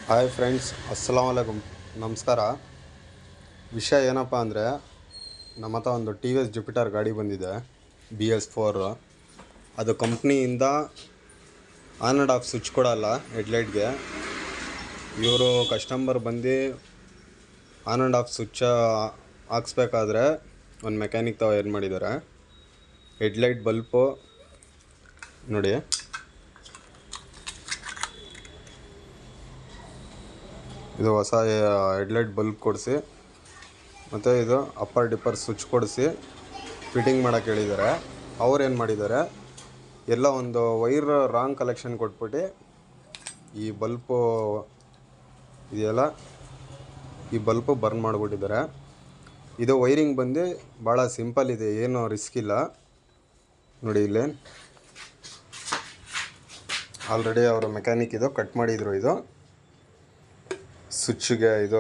Hi friends, ಅಸ್ಸಲಾಮ್ ವಲೈಕುಮ್. ನಮಸ್ಕಾರ. ವಿಷಯ ಏನಪ್ಪ ಅಂದರೆ, ನಮ್ಮ ಹತ್ರ ಒಂದು ಟಿ ವಿ ಎಸ್ ಜುಪಿಟರ್ ಗಾಡಿ ಬಂದಿದೆ, BS4. ಅದು ಕಂಪ್ನಿಯಿಂದ ಆನ್ ಆ್ಯಂಡ್ ಆಫ್ ಸ್ವಿಚ್ ಕೊಡಲ್ಲ ಹೆಡ್ಲೈಟ್ಗೆ. ಇವರು ಕಸ್ಟಮರ್ ಬಂದು ಆನ್ ಆ್ಯಂಡ್ ಆಫ್ ಸ್ವಿಚ್ ಹಾಕ್ಸ್ಬೇಕಾದ್ರೆ ಒಂದು ಮೆಕ್ಯಾನಿಕ್ ತಾವು ಏನು ಮಾಡಿದ್ದಾರೆ, ಹೆಡ್ಲೈಟ್ ಬಲ್ಪು ನೋಡಿ, ಇದು ಹೊಸ ಹೆಡ್ಲೈಟ್ ಬಲ್ಬ್ ಕೊಡಿಸಿ, ಮತ್ತು ಇದು ಅಪ್ಪರ್ ಡಿಪ್ಪರ್ ಸ್ವಿಚ್ ಕೊಡಿಸಿ ಫಿಟ್ಟಿಂಗ್ ಮಾಡೋಕ್ಕೆ ಹೇಳಿದ್ದಾರೆ. ಅವ್ರು ಏನು ಮಾಡಿದ್ದಾರೆ, ಎಲ್ಲ ಒಂದು ವೈರ್ ರಾಂಗ್ ಕಲೆಕ್ಷನ್ ಕೊಟ್ಬಿಟ್ಟು ಈ ಬಲ್ಪು ಇದೆಯಲ್ಲ, ಈ ಬಲ್ಪು ಬರ್ನ್ ಮಾಡಿಬಿಟ್ಟಿದ್ದಾರೆ. ಇದು ವೈರಿಂಗ್ ಬಂದು ಭಾಳ ಸಿಂಪಲ್ ಇದೆ, ಏನು ರಿಸ್ಕ್ ಇಲ್ಲ. ನೋಡಿ ಇಲ್ಲಿ ಆಲ್ರೆಡಿ ಅವರು ಮೆಕ್ಯಾನಿಕ್ ಇದು ಕಟ್ ಮಾಡಿದರು, ಇದು ಸ್ವಿಚ್ಗೆ ಇದು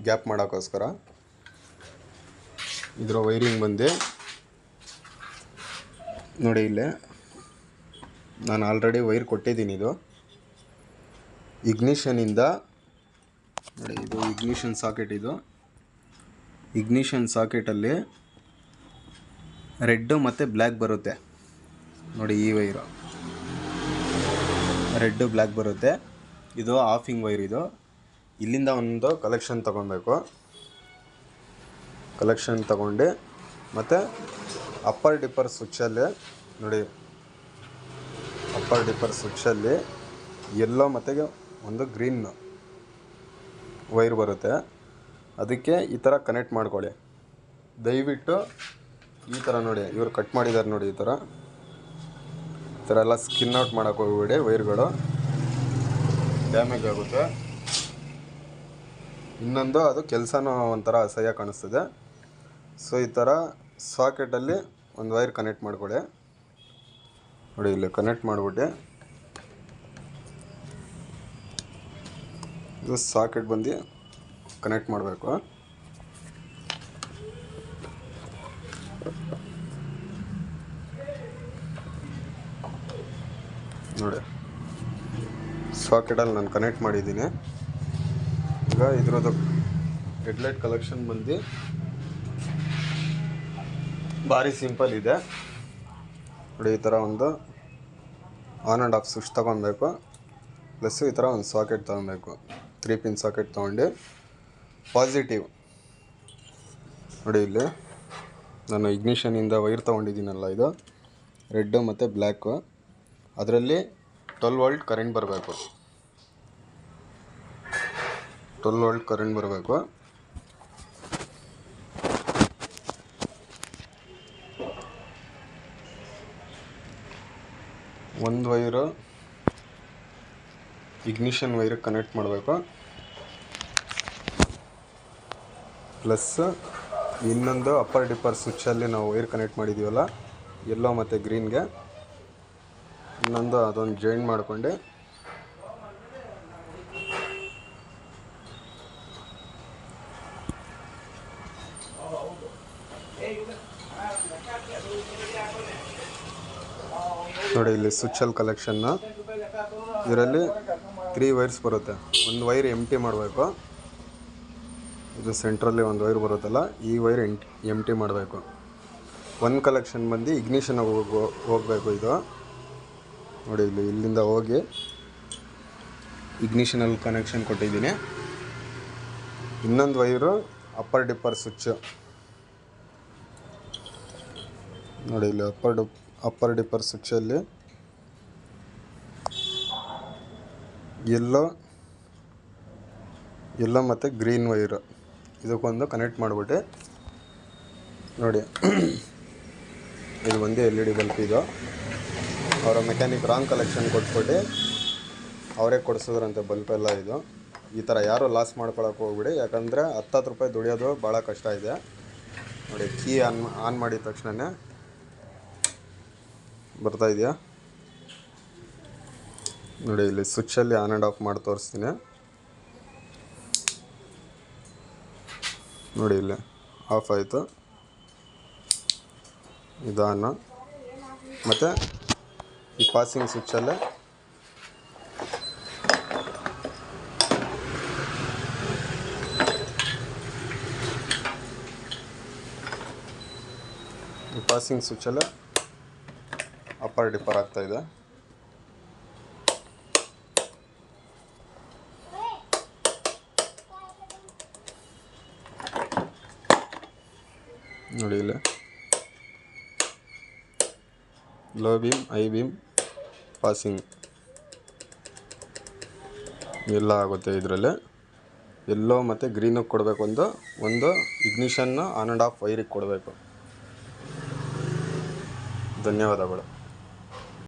ಗ್ಯಾಪ್ ಮಾಡೋಕ್ಕೋಸ್ಕರ. ಇದರ ವೈರಿಂಗ್ ಬಂದು ನೋಡಿ, ಇಲ್ಲೇ ನಾನು ಆಲ್ರೆಡಿ ವೈರ್ ಕೊಟ್ಟಿದ್ದೀನಿ. ಇದು ಇಗ್ನಿಷನಿಂದ ನೋಡಿ, ಇದು ಇಗ್ನಿಷನ್ ಸಾಕೆಟ್. ಇದು ಇಗ್ನಿಷನ್ ಸಾಕೆಟಲ್ಲಿ ರೆಡ್ಡು ಮತ್ತು ಬ್ಲ್ಯಾಕ್ ಬರುತ್ತೆ ನೋಡಿ. ಈ ವೈರು ರೆಡ್ಡು ಬ್ಲ್ಯಾಕ್ ಬರುತ್ತೆ. ಇದು ಆಫಿಂಗ್ ವೈರ್. ಇದು ಇಲ್ಲಿಂದ ಒಂದು ಕಲೆಕ್ಷನ್ ತೊಗೊಬೇಕು. ಕಲೆಕ್ಷನ್ ತಗೊಂಡು ಮತ್ತು ಅಪ್ಪರ್ ಡಿಪ್ಪರ್ ಸ್ವಿಚ್ಚಲ್ಲಿ ನೋಡಿ, ಅಪ್ಪರ್ ಡಿಪ್ಪರ್ ಸ್ವಿಚ್ಚಲ್ಲಿ ಯೆಲ್ಲೋ ಮತ್ತು ಒಂದು ಗ್ರೀನ್ ವೈರ್ ಬರುತ್ತೆ. ಅದಕ್ಕೆ ಈ ಥರ ಕನೆಕ್ಟ್ ಮಾಡ್ಕೊಳ್ಳಿ ದಯವಿಟ್ಟು. ಈ ಥರ ನೋಡಿ, ಇವರು ಕಟ್ ಮಾಡಿದ್ದಾರೆ ನೋಡಿ, ಈ ಥರ ಎಲ್ಲ ಸ್ಕಿನ್ ಔಟ್ ಮಾಡೋಕ್ಕೆ ಹೋಗ್ಬೇಡಿ. ವೈರ್ಗಳು ಡ್ಯಾಮೇಜ್ ಆಗುತ್ತೆ. ಇನ್ನೊಂದು, ಅದು ಕೆಲಸನೂ ಒಂಥರ ಅಸಹ್ಯ ಕಾಣಿಸ್ತದೆ. ಸೊ ಈ ಥರ ಸಾಕೆಟಲ್ಲಿ ಒಂದು ವೈರ್ ಕನೆಕ್ಟ್ ಮಾಡ್ಕೊಳ್ಳಿ ನೋಡಿ. ಇಲ್ಲಿ ಕನೆಕ್ಟ್ ಮಾಡಿಬಿಟ್ಟು ಇದು ಸಾಕೆಟ್ ಬಂದು ಕನೆಕ್ಟ್ ಮಾಡಬೇಕು. ನೋಡಿ, ಸಾಕೆಟಲ್ಲಿ ನಾನು ಕನೆಕ್ಟ್ ಮಾಡಿದ್ದೀನಿ. ಈಗ ಇದ್ರದ್ದು ಹೆಡ್ಲೈಟ್ ಕಲೆಕ್ಷನ್ ಬಂದು ಭಾರಿ ಸಿಂಪಲ್ ಇದೆ ನೋಡಿ. ಈ ಥರ ಒಂದು ಆನ್ ಆ್ಯಂಡ್ ಆಫ್ ಸ್ವಿಚ್ ತೊಗೊಬೇಕು, ಪ್ಲಸ್ಸು ಈ ಥರ ಒಂದು ಸಾಕೆಟ್ ತೊಗೊಬೇಕು. 3 ಪಿನ್ ಸಾಕೆಟ್ ತೊಗೊಂಡು ಪಾಸಿಟಿವ್ ನೋಡಿ, ಇಲ್ಲಿ ನಾನು ಇಗ್ನಿಷನಿಂದ ವೈರ್ ತೊಗೊಂಡಿದ್ದೀನಲ್ಲ, ಇದು ರೆಡ್ಡು ಮತ್ತು ಬ್ಲ್ಯಾಕು. ಅದರಲ್ಲಿ 12 ವೋಲ್ಟ್ ಕರೆಂಟ್ ಬರಬೇಕು. 12 ವೋಲ್ಟ್ ಕರೆಂಟ್ ಬರಬೇಕು. ಒಂದು ವೈರು ಇಗ್ನಿಷನ್ ವೈರಿಗೆ ಕನೆಕ್ಟ್ ಮಾಡಬೇಕು, ಪ್ಲಸ್ ಇನ್ನೊಂದು ಅಪ್ಪರ್ ಡಿಪ್ಪರ್ ಸ್ವಿಚ್ಚಲ್ಲಿ ನಾವು ವೈರ್ ಕನೆಕ್ಟ್ ಮಾಡಿದ್ದೀವಲ್ಲ, ಯೆಲ್ಲೋ ಮತ್ತು ಗ್ರೀನ್ಗೆ, ಇನ್ನೊಂದು ಅದೊಂದು ಜಾಯಿನ್ ಮಾಡಿಕೊಂಡು ನೋಡಿ, ಇಲ್ಲಿ ಸ್ವಿಚ್ಚಲ್ಲಿ ಕಲೆಕ್ಷನ್ನು. ಇದರಲ್ಲಿ 3 ವೈರ್ಸ್ ಬರುತ್ತೆ. ಒಂದು ವೈರ್ ಎಂಟಿ ಮಾಡಬೇಕು. ಇದು ಸೆಂಟ್ರಲ್ಲಿ ಒಂದು ವೈರ್ ಬರುತ್ತಲ್ಲ, ಈ ವೈರ್ ಎಂಟಿ ಮಾಡಬೇಕು. ಒಂದು ಕಲೆಕ್ಷನ್ ಬಂದು ಇಗ್ನಿಷನ್ ಹೋಗಬೇಕು. ಇದು ನೋಡಿ, ಇಲ್ಲಿಂದ ಹೋಗಿ ಇಗ್ನಿಷನಲ್ಲಿ ಕನೆಕ್ಷನ್ ಕೊಟ್ಟಿದ್ದೀನಿ. ಇನ್ನೊಂದು ವೈರು ಅಪ್ಪರ್ ಡಿಪ್ಪರ್ ಸ್ವಿಚ್ಚು ನೋಡಿ, ಇಲ್ಲಿ ಅಪ್ಪರ್ ಡಿಪ್ಪರ್ ಸ್ವಿಚ್ಚಲ್ಲಿ ಯೆಲ್ಲೋ ಮತ್ತು ಗ್ರೀನ್ ವೈರು ಇದಕ್ಕೊಂದು ಕನೆಕ್ಟ್ ಮಾಡಿಬಿಟ್ಟು ನೋಡಿ. ಇದು ಒಂದು LED ಬಲ್ಪ್. ಇದು ಅವರ ಮೆಕ್ಯಾನಿಕ್ ರಾಂಗ್ ಕಲೆಕ್ಷನ್ ಕೊಟ್ಬಿಟ್ಟು ಅವರೇ ಕೊಡಿಸಿದ್ರಂತೆ ಬಲ್ಪೆಲ್ಲ. ಇದು ಈ ಥರ ಯಾರೂ ಲಾಸ್ ಮಾಡ್ಕೊಳಕ್ಕೆ ಹೋಗ್ಬಿಡಿ, ಯಾಕಂದರೆ 10 ರೂಪಾಯಿ ದುಡಿಯೋದು ಭಾಳ ಕಷ್ಟ ಇದೆ ನೋಡಿ. ಕೀ ಆನ್ ಮಾಡಿದ ತಕ್ಷಣ ಬರ್ತಾ ಇದೆಯಾ ನೋಡಿ. ಇಲ್ಲಿ ಸ್ವಿಚ್ಚಲ್ಲಿ ಆನ್ ಆ್ಯಂಡ್ ಆಫ್ ಮಾಡಿ ತೋರಿಸ್ತೀನಿ ನೋಡಿ. ಇಲ್ಲಿ ಆಫ್ ಆಯಿತು, ಇದು ಆನ್. ಮತ್ತು ಈ ಪಾಸಿಂಗ್ ಸ್ವಿಚ್ಚಲ್ಲೇ ಪಾಸಿಂಗ್ ಸ್ವಿಚ್ಚಲ್ಲೇ ಅಪ್ಪರ್ ಡಿಪ್ಪರ್ ಆಗ್ತಾಯಿದೆ. ನೋಡಿ ಇಲ್ಲಿ low beam, high beam, passing ಎಲ್ಲ ಆಗುತ್ತೆ. ಇದರಲ್ಲಿ ಎಲ್ಲೋ ಮತ್ತು ಗ್ರೀನಿಗೆ ಕೊಡಬೇಕು, ಒಂದು ಇಗ್ನಿಷನ್ನ ಆನ್ ಆ್ಯಂಡ್ ಆಫ್ ವೈರಿಗೆ ಕೊಡಬೇಕು. ಧನ್ಯವಾದಗಳು.